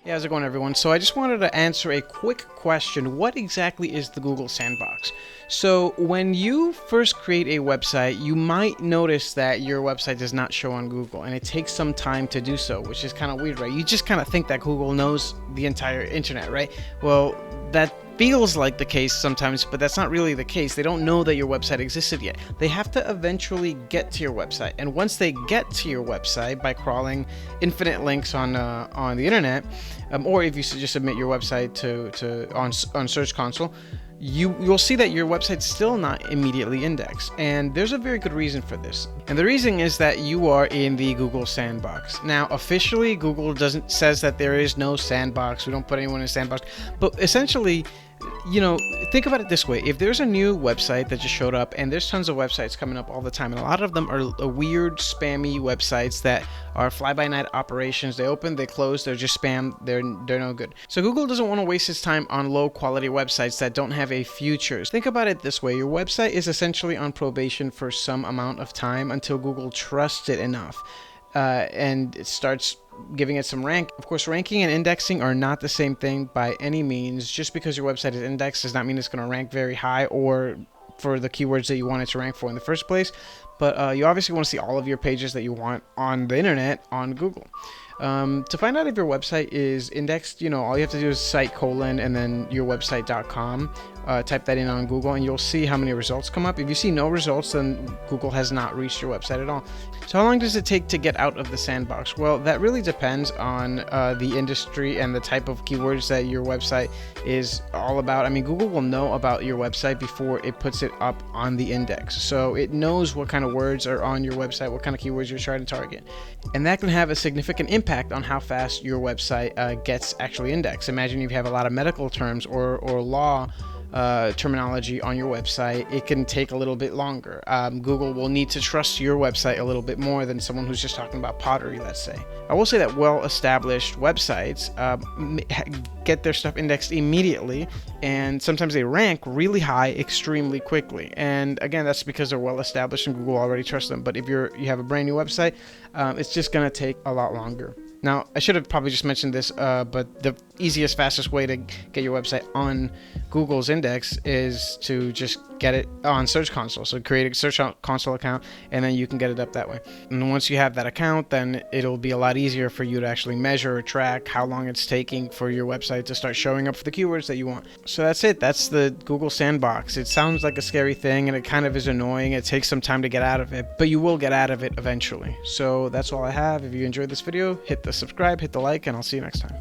Hey, how's it going, everyone? So I just wanted to answer a quick question. What exactly is the Google Sandbox? So when you first create a website, you might notice that your website does not show on Google, and it takes some time to do so, which is kind of weird, right? You just kind of think that Google knows the entire internet, right? Well, that feels like the case sometimes, but that's not really the case. They don't know that your website existed yet. They have to eventually get to your website, and once they get to your website by crawling infinite links on the internet, or if you just submit your website on Search Console, you'll see that your website's still not immediately indexed, and there's a very good reason for this. And the reason is that you are in the Google Sandbox. Now, officially, Google says that there is no sandbox. We don't put anyone in a sandbox, but essentially, think about it this way. If there's a new website that just showed up, and there's tons of websites coming up all the time, and a lot of them are weird, spammy websites that are fly-by-night operations. They open, they close, they're just spam, they're no good. So Google doesn't want to waste its time on low-quality websites that don't have a future. Think about it this way. Your website is essentially on probation for some amount of time until Google trusts it enough, and it starts giving it some rank. Of course, ranking and indexing are not the same thing by any means. Just because your website is indexed does not mean it's going to rank very high or for the keywords that you want it to rank for in the first place. But you obviously want to see all of your pages that you want on the internet on Google. To find out if your website is indexed, all you have to do is cite : and then yourwebsite.com. Type that in on Google, and you'll see how many results come up. If you see no results, then Google has not reached your website at all. So how long does it take to get out of the sandbox? Well, that really depends on the industry and the type of keywords that your website is all about. I mean, Google will know about your website before it puts it up on the index. So it knows what kind of words are on your website, what kind of keywords you're trying to target. And that can have a significant impact on how fast your website gets actually indexed. Imagine if you have a lot of medical terms or law terminology on your website, it can take a little bit longer. Google will need to trust your website a little bit more than someone who's just talking about pottery, let's say. I will say that well-established websites get their stuff indexed immediately, and sometimes they rank really high extremely quickly. And again, that's because they're well-established and Google already trusts them. But if you have a brand new website, it's just going to take a lot longer. Now, I should have probably just mentioned this, but the easiest, fastest way to get your website on Google's index is to just get it on Search Console. So create a Search Console account, and then you can get it up that way. And once you have that account, then it'll be a lot easier for you to actually measure or track how long it's taking for your website to start showing up for the keywords that you want. So that's it. That's the Google Sandbox. It sounds like a scary thing, and it kind of is annoying. It takes some time to get out of it, but you will get out of it eventually. So that's all I have. If you enjoyed this video, hit the subscribe, hit the like, and I'll see you next time.